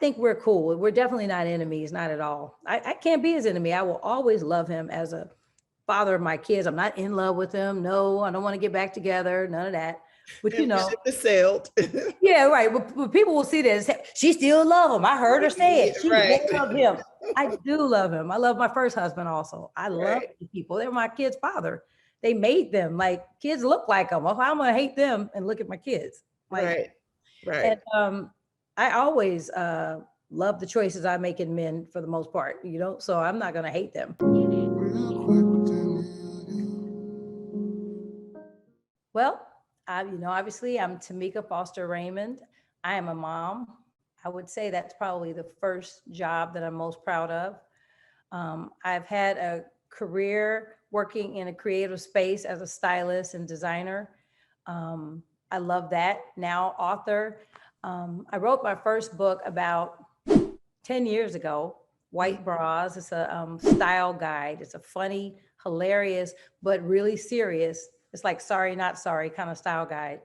think we're cool. We're definitely not enemies, not at all. I can't be his enemy. I will always love him as a father of my kids. I'm not in love with him. No, I don't want to get back together. None of that. But And the ship has sailed. yeah, right. But people will see this. She still love him. I heard her say it. She loved him. I do love him. I love my first husband also. I love these people. They're my kids' father. They made them. Like, kids look like them. Well, I'm gonna hate them and look at my kids. Like, right. And I always love the choices I make in men for the most part, so I'm not gonna hate them. Well, obviously I'm Tameka Foster Raymond. I am a mom. I would say that's probably the first job that I'm most proud of. I've had a career working in a creative space as a stylist and designer. I love that. Now, author. I wrote my first book about 10 years ago, White Bras. It's a style guide. It's a funny, hilarious, but really serious. It's like Sorry, Not Sorry kind of style guide.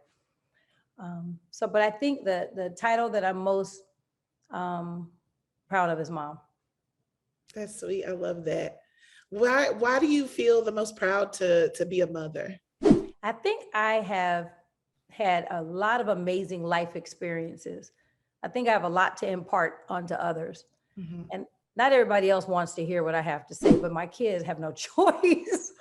But I think the title that I'm most proud of is mom. That's sweet. I love that. Why do you feel the most proud to be a mother? I think I have had a lot of amazing life experiences. I think I have a lot to impart onto others. Mm-hmm. And not everybody else wants to hear what I have to say, but my kids have no choice.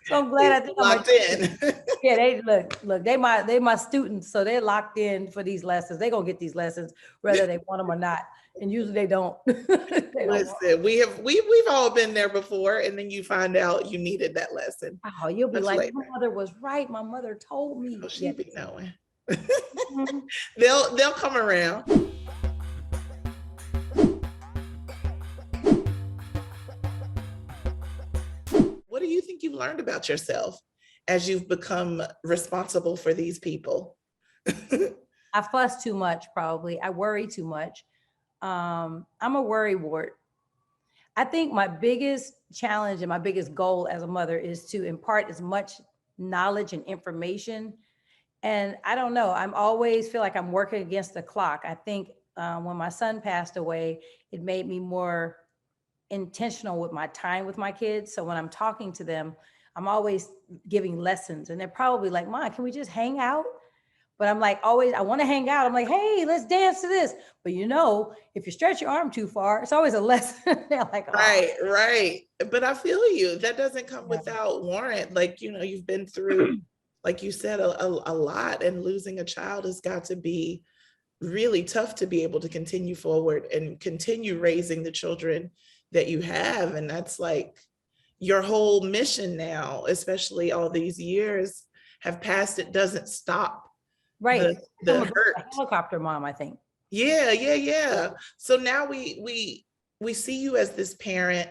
So I'm glad I think locked in. Yeah, they look, they my students, so they're locked in for these lessons. They're gonna get these lessons whether they want them or not. And usually they don't. Listen, we've all been there before, and then you find out you needed that lesson. Oh, you'll be like, my mother was right. My mother told me. Oh, she be knowing. Mm-hmm. They'll come around. What do you think you've learned about yourself as you've become responsible for these people? I fuss too much, probably. I worry too much. I'm a worrywart. I think my biggest challenge and my biggest goal as a mother is to impart as much knowledge and information. And I don't know, I'm always feel like I'm working against the clock. I think when my son passed away, it made me more intentional with my time with my kids. So when I'm talking to them, I'm always giving lessons, and they're probably like, Mom, can we just hang out? But I'm like, always, I want to hang out. I'm like, hey, let's dance to this. But if you stretch your arm too far, it's always a lesson. They're like, oh. Right. But I feel you. That doesn't come without warrant. Like, you've been through, like you said, a lot, and losing a child has got to be really tough to be able to continue forward and continue raising the children that you have. And that's like your whole mission now, especially all these years have passed. It doesn't stop. Right. The hurt. Helicopter mom, I think. Yeah. So now we see you as this parent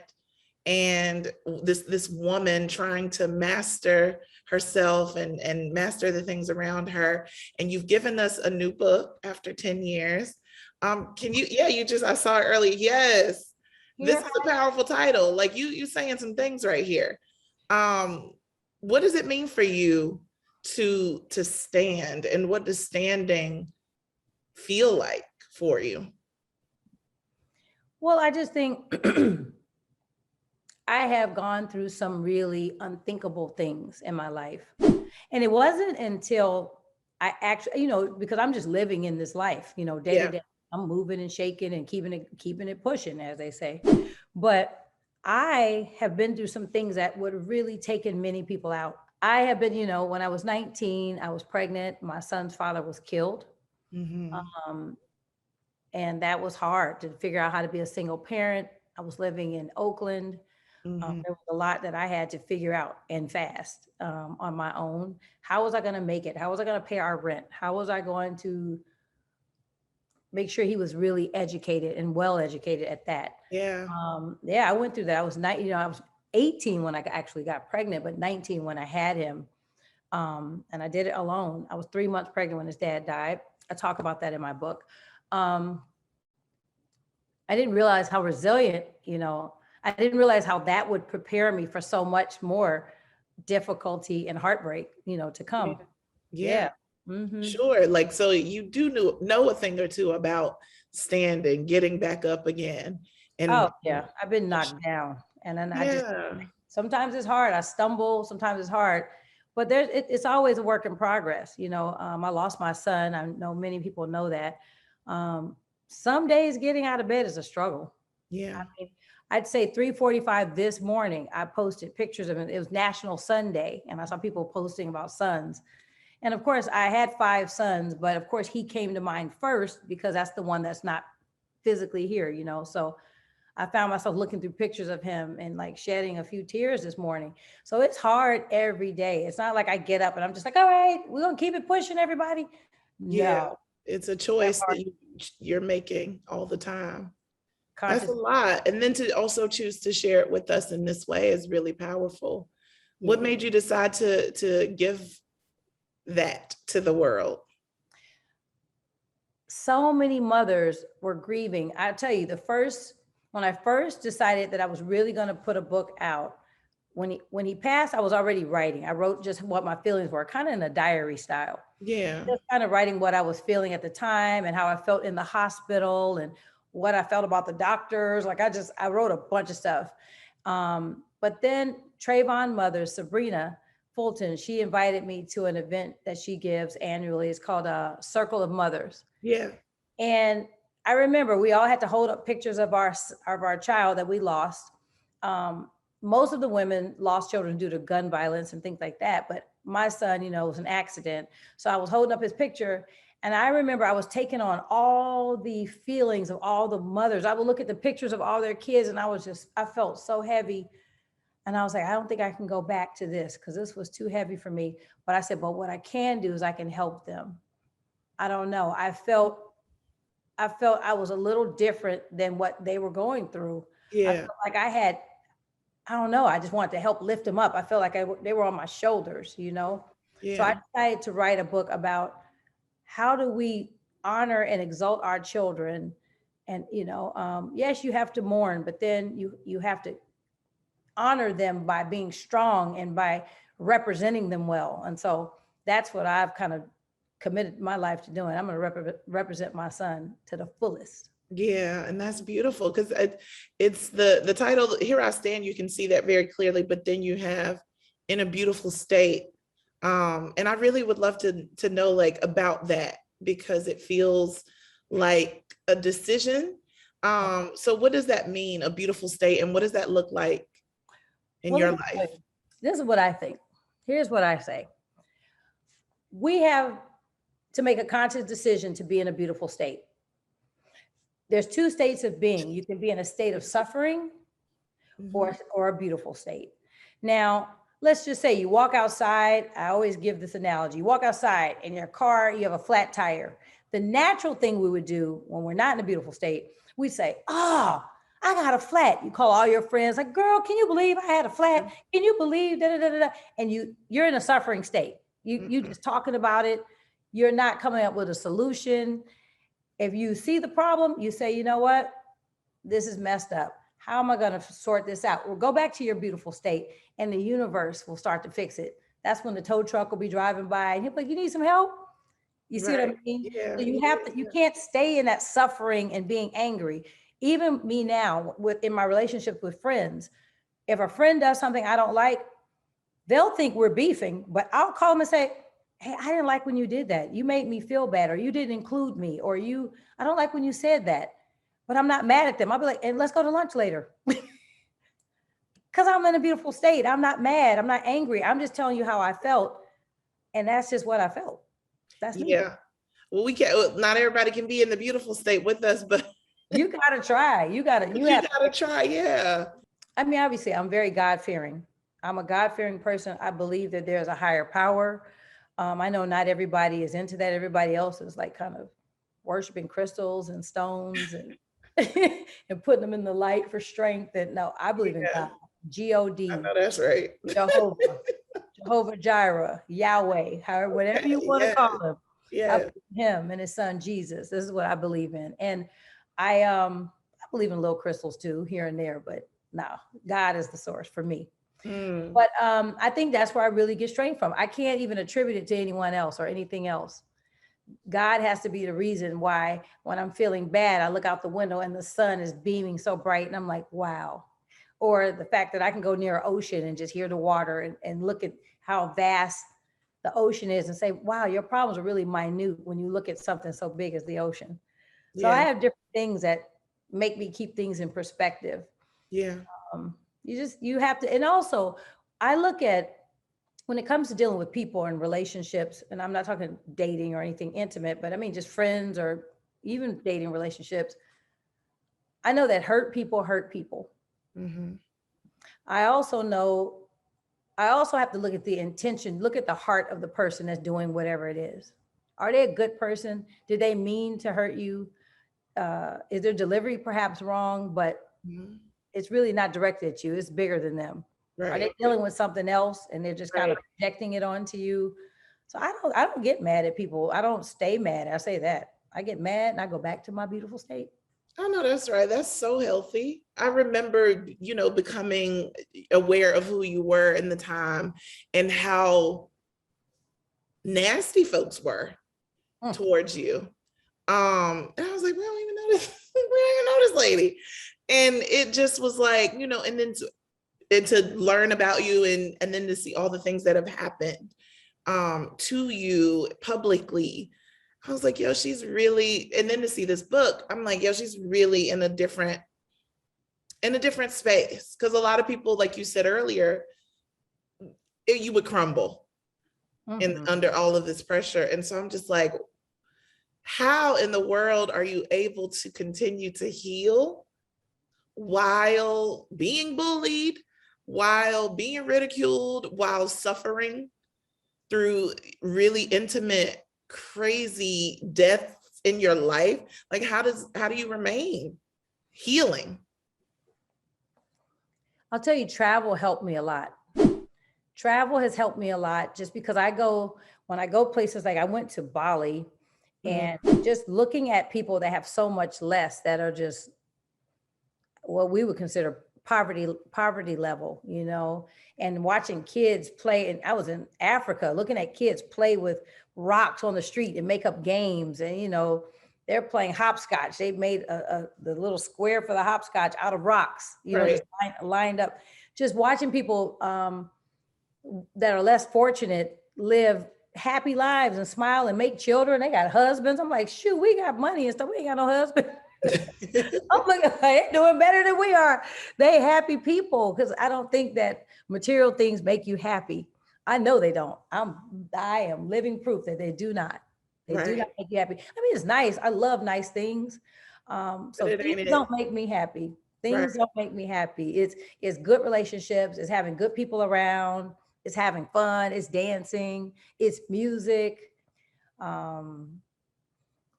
and this woman trying to master herself and master the things around her. And you've given us a new book after 10 years. Can you, I saw it earlier. Yes. This is a powerful title. Like you saying some things right here. What does it mean for you to stand, and what does standing feel like for you? Well, I just think I have gone through some really unthinkable things in my life. And it wasn't until I actually, because I'm just living in this life, day to day. I'm moving and shaking and keeping it pushing, as they say. But I have been through some things that would have really taken many people out. I have been, when I was 19, I was pregnant. My son's father was killed. Mm-hmm. And that was hard to figure out how to be a single parent. I was living in Oakland. Mm-hmm. There was a lot that I had to figure out and fast on my own. How was I going to make it? How was I going to pay our rent? How was I going to make sure he was really educated and well educated at that? Yeah. I went through that. I was I was 18 when I actually got pregnant, but 19 when I had him. And I did it alone. I was 3 months pregnant when his dad died. I talk about that in my book. I didn't realize how resilient, I didn't realize how that would prepare me for so much more difficulty and heartbreak, to come. Yeah. Mm-hmm. Sure. Like, so you do know a thing or two about standing, getting back up again. Oh And yeah, I've been knocked down, and then I just yeah, sometimes it's hard. I stumble. Sometimes it's hard, but it's always a work in progress. I lost my son. I know many people know that. Um, some days getting out of bed is a struggle. I yeah, mean, I'd say 3:45 this morning, I posted pictures of it. It was National Sun Day, and I saw people posting about sons. And of course, I had 5 sons, but of course, he came to mind first because that's the one that's not physically here. So I found myself looking through pictures of him and like shedding a few tears this morning. So it's hard every day. It's not like I get up and I'm just like, all right, we're gonna keep it pushing, everybody. yeah. No, It's a that choice hard that you're making all the time. That's a conscious. lot. And then to also choose to share it with us in this way is really powerful. What Yeah. made you decide to give that to the world? So many mothers were grieving. I tell you, when I first decided that I was really going to put a book out, when he passed, I was already writing. I wrote just what my feelings were, kind of in a diary style, Yeah, just kind of writing what I was feeling at the time and how I felt in the hospital and what I felt about the doctors. Like I wrote a bunch of stuff. But then Trayvon mother, Sabrina Fulton, she invited me to an event that she gives annually. It's called a Circle of Mothers. yeah, And I remember we all had to hold up pictures of our child that we lost. Um, Most of the women lost children due to gun violence and things like that. But my son, was an accident. So I was holding up his picture. And I remember I was taking on all the feelings of all the mothers. I would look at the pictures of all their kids and I felt so heavy. And I was like, I don't think I can go back to this because this was too heavy for me. But I said, but what I can do is I can help them. I don't know. I felt I was a little different than what they were going through. I yeah, felt like I don't know, I just wanted to help lift them up. I felt like they were on my shoulders. So I yeah, decided to write a book about how do we honor and exalt our children. And, yes, you have to mourn, but then you have to honor them by being strong and by representing them well. And so that's what I've kind of committed my life to doing. I'm going to represent my son to the fullest. yeah. And that's beautiful because it's the title, Here I Stand, you can see that very clearly, but then you have In a Beautiful State. And I really would love to know like about that because it feels like a decision. So what does that mean, a beautiful state, and what does that look like in Well, let your me tell life? you, this is what I think. Here's what I say. We have to make a conscious decision to be in a beautiful state. There's 2 states of being. You can be in a state of suffering Mhm. or a beautiful state. Now, let's just say you walk outside. I always give this analogy. You walk outside in your car, you have a flat tire. The natural thing we would do when we're not in a beautiful state, we say, oh, I got a flat. You call all your friends, like, girl, can you believe I had a flat? Can you believe da da da da? And you're in a suffering state. You Mhm. just talking about it. You're not coming up with a solution. If you see the problem, you say, you know what? This is messed up. How am I going to sort this out? Well, go back to your beautiful state and the universe will start to fix it. That's when the tow truck will be driving by and he'll be like, you need some help? You see what I Right. mean? Yeah, So yeah, you can't stay in that suffering and being angry. Even me now, in my relationship with friends, if a friend does something I don't like, they'll think we're beefing, but I'll call them and say, hey, I didn't like when you did that. You made me feel bad, or you didn't include me, or I don't like when you said that. But I'm not mad at them. I'll be like, and let's go to lunch later. Because I'm in a beautiful state. I'm not mad. I'm not angry. I'm just telling you how I felt. And that's just what I felt. That's me. yeah. Well, we can't, well, not everybody can be in the beautiful state with us, but You gotta try. You you have, gotta try. Yeah. I mean, obviously, I'm very God fearing. I'm a God fearing person. I believe that there's a higher power. I know not everybody is into that. Everybody else is like kind of worshiping crystals and stones and and putting them in the light for strength. And no, I believe in Yeah. God. I God, know that's right. Jehovah, Jehovah Jireh, Yahweh, however, whatever you Okay. want to Yeah. call him. I Yeah. believe in him and his son Jesus. This is what I believe in. And I believe in little crystals too, here and there, but no, God is the source for me. Mm. But I think that's where I really get strength from. I can't even attribute it to anyone else or anything else. God has to be the reason why when I'm feeling bad, I look out the window and the sun is beaming so bright and I'm like, wow. Or the fact that I can go near an ocean and just hear the water and look at how vast the ocean is and say, wow, your problems are really minute when you look at something so big as the ocean. So I Yeah. have different things that make me keep things in perspective. Yeah. You have to, and also I look at when it comes to dealing with people and relationships, and I'm not talking dating or anything intimate, but I mean just friends or even dating relationships. I know that hurt people hurt people. Hmm. I also know I also have to look at the intention, look at the heart of the person that's doing whatever it is. Are they a good person? Did they mean to hurt you? Is their delivery perhaps wrong, but Hmm. it's really not directed at you? It's bigger than them. Are they Right. dealing with something else and they're just kind of Right. projecting it onto you? So I don't get mad at people. I don't stay mad. I say that. I get mad and I go back to my beautiful state. I know that's right. That's so healthy. I remember, becoming aware of who you were in the time and how nasty folks were Mm. towards you. And I was like, we don't even know this, we don't even know this lady. And it just was like, and then to learn about you and then to see all the things that have happened to you publicly. I was like, yo, she's really, and then to see this book, I'm like, yo, she's really in a different space. Because a lot of people, like you said earlier, you would crumble in Mhm. under all of this pressure. And so I'm just like, how in the world are you able to continue to heal while being bullied, while being ridiculed, while suffering through really intimate, crazy deaths in your life? Like, how do you remain healing? I'll tell you, travel helped me a lot. Travel has helped me a lot just because when I go places like I went to Bali and Mhm. just looking at people that have so much less that are just what we would consider poverty level, and watching kids play. And I was in Africa looking at kids play with rocks on the street and make up games. And, they're playing hopscotch. They've made the little square for the hopscotch out of rocks, Right, just lined up. Just watching people that are less fortunate live happy lives and smile and make children. They got husbands. I'm like, shoot, we got money and stuff. We ain't got no husband. Oh my God, they're doing better than we are. They happy people because I don't think that material things make you happy. I know they don't. I am living proof that they do not. They do not right. make you happy. I mean, it's nice. I love nice things. But So it things ain't don't it. make me happy. Right. Things don't make me happy. It's good relationships. It's having good people around. It's having fun. It's dancing. It's music. Um,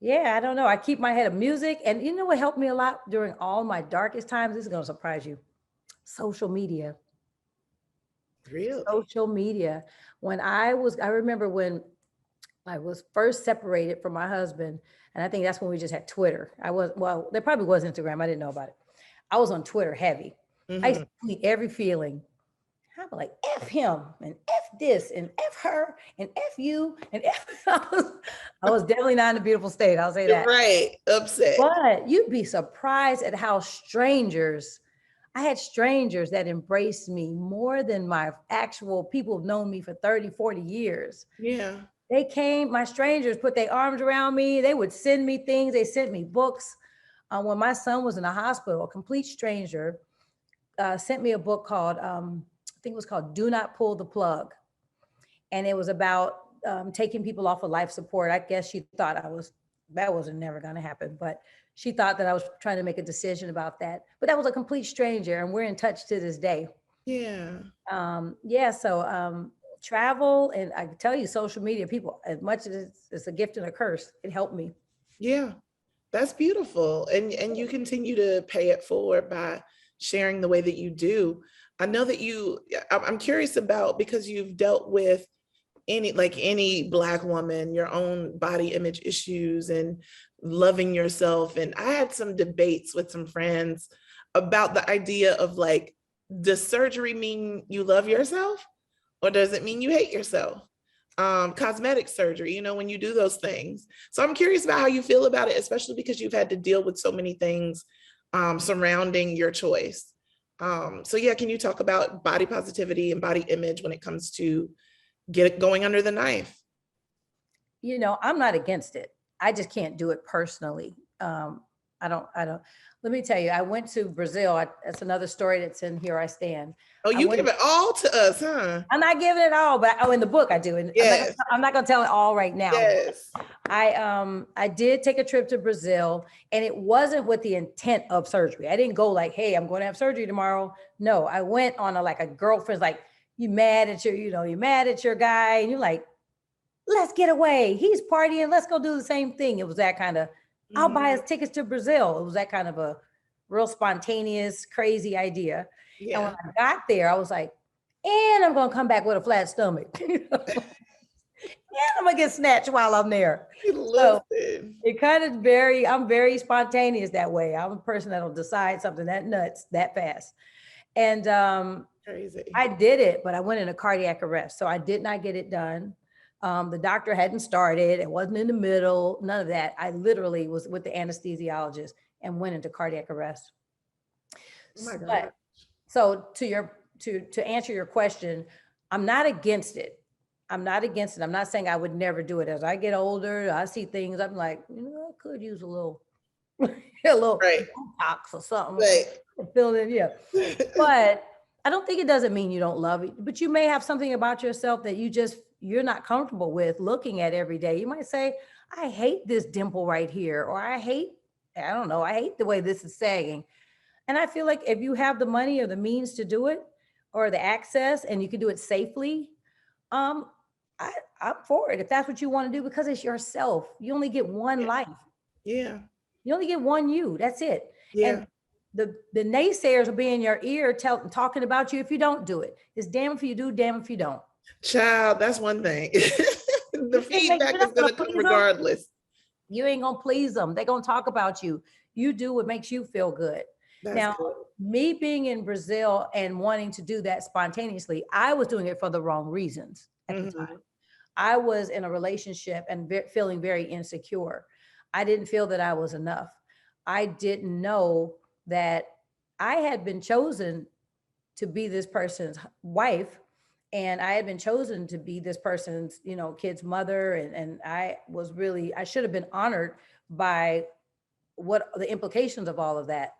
yeah, I don't know. I keep my head of music. And you know what helped me a lot during all my darkest times? This is going to surprise you. Social media. Really? Social media. I remember when I was first separated from my husband, and I think that's when we just had Twitter. Well, there probably was Instagram. I didn't know about it. I was on Twitter heavy. I used Hmm. to tweet every feeling. I'm like, F him and F this and F her and F you and F. I was definitely not in a beautiful state. I'll say that. Right. Upset. But you'd be surprised at how I had strangers that embraced me more than my actual people who've known me for 30, 40 years. Yeah. My strangers put their arms around me. They would send me things. They sent me books. When my son was in the hospital, a complete stranger sent me a book called, I think it was called Do Not Pull the Plug. And it was about taking people off of life support. I guess she thought that wasn't never going to happen, but she thought that I was trying to make a decision about that. But that was a complete stranger, and we're in touch to this day. Yeah. Yeah, so travel, and I can tell you, social media, people, as much as it's a gift and a curse, it helped me. Yeah. That's beautiful. And you continue to pay it forward by sharing the way that you do. I know that I'm curious about, because you've dealt with any Black woman, your own body image issues and loving yourself. And I had some debates with some friends about the idea of, like, does surgery mean you love yourself or does it mean you hate yourself? cosmetic surgery, when you do those things. So I'm curious about how you feel about it, especially because you've had to deal with so many things surrounding your choice. So yeah, can you talk about body positivity and body image when it comes to going under the knife? I'm not against it. I just can't do it personally. I don't. Let me tell you, I went to Brazil. That's another story that's in Here I Stand. Oh, you give it all to us, huh? I'm not giving it all, but in the book I do. And yes. I'm not gonna tell it all right now. Yes. I did take a trip to Brazil, and it wasn't with the intent of surgery. I didn't go like, hey, I'm going to have surgery tomorrow. No, I went on a girlfriend's, like, you're mad at your guy, and you're like, let's get away. He's partying. Let's go do the same thing. It was that kind of, I'll buy us tickets to Brazil. It was that kind of a real spontaneous, crazy idea. Yeah. And when I got there, I was like, and I'm going to come back with a flat stomach. And I'm going to get snatched while I'm there. So it kind of I'm very spontaneous that way. I'm a person that'll decide something that nuts that fast. And crazy. I did it, but I went into cardiac arrest. So I did not get it done. The doctor hadn't started. It wasn't in the middle, none of that. I literally was with the anesthesiologist and went into cardiac arrest. Oh my God. So to answer your question, I'm not against it. I'm not saying I would never do it. As I get older, I see things, I'm like, I could use a little, a little Botox or something. Right. Yeah. But I don't think it doesn't mean you don't love it, but you may have something about yourself that you're not comfortable with looking at every day. You might say, I hate this dimple right here, or I hate the way this is sagging. And I feel like if you have the money or the means to do it, or the access, and you can do it safely, I'm for it if that's what you want to do, because it's yourself. You only get one life. Yeah. You only get one you. That's it. Yeah. And the naysayers will be in your ear talking about you if you don't do it. It's damn if you do, damn if you don't. Child, that's one thing. The feedback is going to come regardless. You ain't going to please them. They're going to talk about you. You do what makes you feel good. Now, me being in Brazil and wanting to do that spontaneously, I was doing it for the wrong reasons at the time. I was in a relationship and feeling very insecure. I didn't feel that I was enough. I didn't know that I had been chosen to be this person's wife, and I had been chosen to be this person's, kid's mother. And I should have been honored by what the implications of all of that.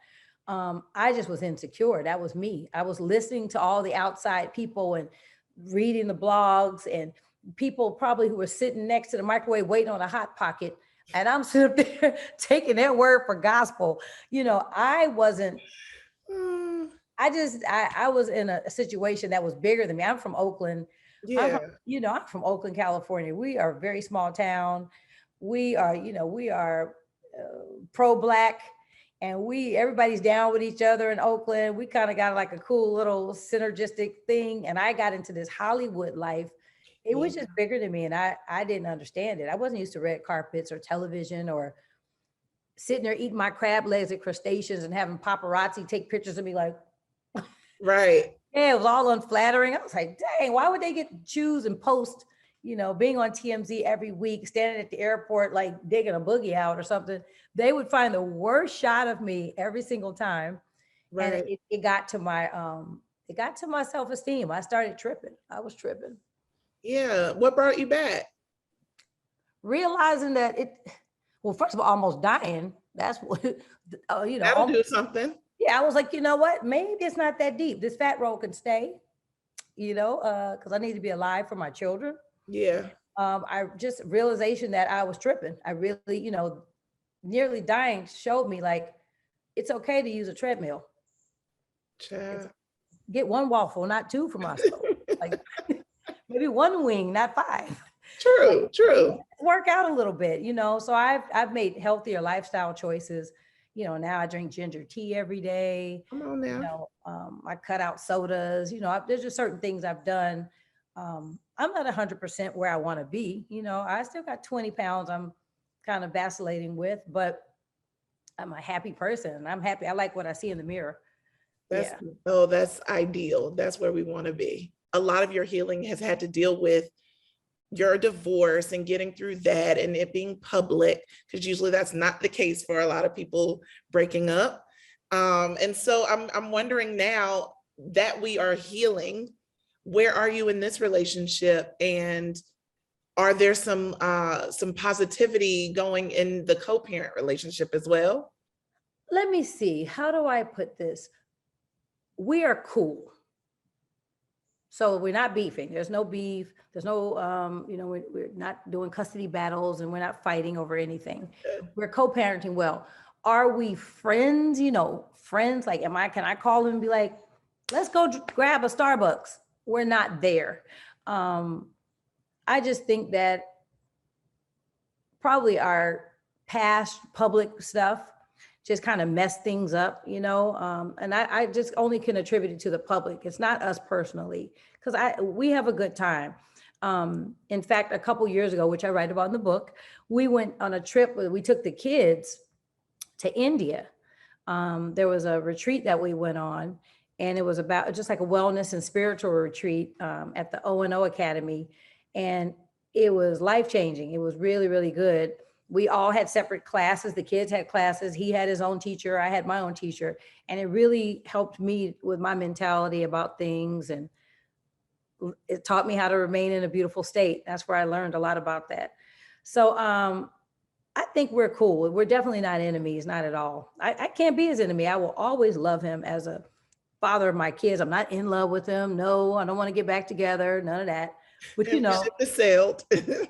I just was insecure. That was me. I was listening to all the outside people and reading the blogs, and people probably who were sitting next to the microwave waiting on a Hot Pocket. And I'm sitting there taking their word for gospel. I wasn't, I was in a situation that was bigger than me. I'm from Oakland. Yeah. I'm from Oakland, California. We are a very small town. We are pro-Black, and everybody's down with each other in Oakland. We kind of got like a cool little synergistic thing. And I got into this Hollywood life. It was just bigger than me, and I didn't understand it. I wasn't used to red carpets or television or sitting there eating my crab legs at crustaceans and having paparazzi take pictures of me like, right. Yeah, it was all unflattering. I was like, dang, why would they choose and post, being on TMZ every week, standing at the airport, like digging a boogie out or something? They would find the worst shot of me every single time. Right. And it got to my self-esteem. I started tripping. I was tripping. Yeah. What brought you back? Realizing that first of all, almost dying. That's what, that'll do something. Yeah. I was like, you know what? Maybe it's not that deep. This fat roll can stay, because I need to be alive for my children. Yeah. I just realization that I was tripping. I really, nearly dying showed me like, it's okay to use a treadmill. Get one waffle, not two for myself. Like, maybe one wing, not five. True. Work out a little bit, so I've made healthier lifestyle choices. Now I drink ginger tea every day. Come on now. I cut out sodas, there's just certain things I've done. I'm not 100% where I want to be. I still got 20 pounds I'm kind of vacillating with, but I'm a happy person. I'm happy. I like what I see in the mirror. That's ideal. That's where we want to be. A lot of your healing has had to deal with your divorce and getting through that and it being public, because usually that's not the case for a lot of people breaking up. And so I'm wondering now that we are healing, where are you in this relationship? And are there some positivity going in the co-parent relationship as well? Let me see. How do I put this? We are cool. So we're not beefing. There's no beef. There's no, we're not doing custody battles and we're not fighting over anything. Good. We're co-parenting well. Are we friends? Friends, like, can I call him and be like, let's go grab a Starbucks? We're not there. I just think that probably our past public stuff just kind of messed things up, and I just only can attribute it to the public. It's not us personally, because we have a good time. In fact, a couple years ago, which I write about in the book, we went on a trip where we took the kids to India. There was a retreat that we went on, and it was about just like a wellness and spiritual retreat at the O&O Academy. And it was life-changing. It was really, really good. We all had separate classes. The kids had classes. He had his own teacher. I had my own teacher. And it really helped me with my mentality about things. And it taught me how to remain in a beautiful state. That's where I learned a lot about that. So I think we're cool. We're definitely not enemies, not at all. I can't be his enemy. I will always love him as a father of my kids. I'm not in love with him. No, I don't want to get back together. None of that. But And the ship has sailed.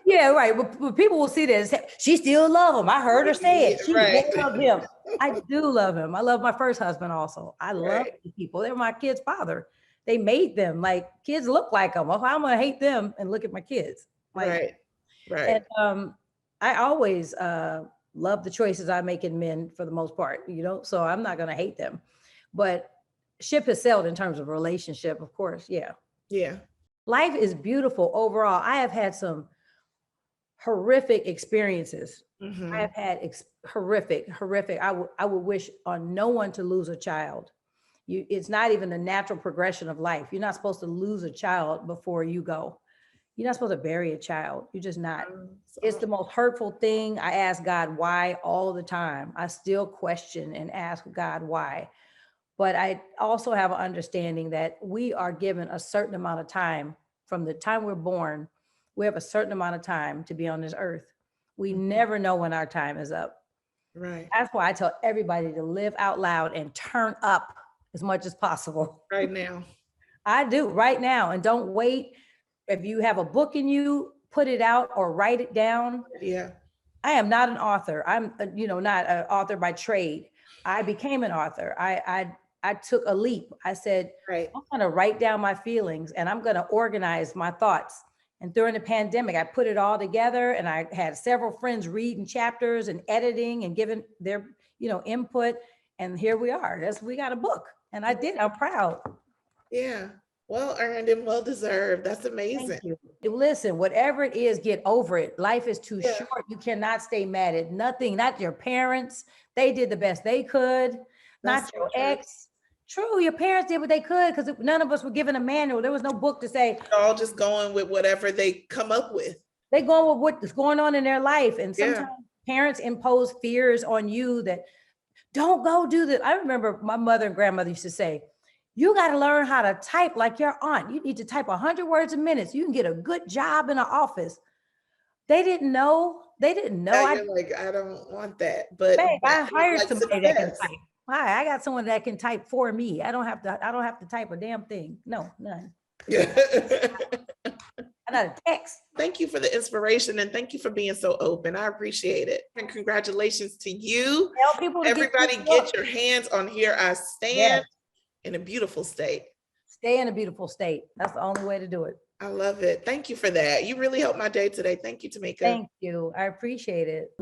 yeah, right. But people will see this. She still love him. I heard her say it. She loved him. I do love him. I love my first husband also. I love these people. They're my kids' father. They made them. Like, kids look like them. Well, I'm gonna hate them and look at my kids. Like, right. And I always love the choices I make in men for the most part. So I'm not gonna hate them. But ship has sailed in terms of relationship, of course. Yeah. Life is beautiful overall. I have had some horrific experiences. I have had horrific. I would wish on no one to lose a child. It's not even the natural progression of life. You're not supposed to lose a child before you go. You're not supposed to bury a child. You're just not. It's the most hurtful thing. I ask God why all the time. I still question and ask God why. But I also have an understanding that we are given a certain amount of time. From the time we're born, we have a certain amount of time to be on this earth. We never know when our time is up. Right. That's why I tell everybody to live out loud and turn up as much as possible. Right now. I do right now. And don't wait. If you have a book in you, put it out or write it down. Yeah. I am not an author. I'm, not an author by trade. I became an author. I took a leap. I said, I'm going to write down my feelings and I'm going to organize my thoughts. And during the pandemic, I put it all together and I had several friends reading chapters and editing and giving their, input. And here we are. We got a book and I did. I'm proud. Yeah. Well earned and well deserved. That's amazing. Thank you. Listen, whatever it is, get over it. Life is too short. You cannot stay mad at nothing, not your parents. They did the best they could. Not your ex. True, your parents did what they could because none of us were given a manual. There was no book to say. They're all just going with whatever they come up with. They go with what's going on in their life. And sometimes parents impose fears on you that don't go do that. I remember my mother and grandmother used to say, you got to learn how to type like your aunt. You need to type 100 words a minute so you can get a good job in an office. They didn't know. You're like, I don't want that. But babe, I hired somebody that can type. Hi, I got someone that can type for me. I don't have to type a damn thing. No, none. I got a text. Thank you for the inspiration and thank you for being so open. I appreciate it. And congratulations to you. Tell people to everybody get your hands on Here I Stand in a beautiful state. Stay in a beautiful state. That's the only way to do it. I love it. Thank you for that. You really helped my day today. Thank you, Tameka. Thank you. I appreciate it.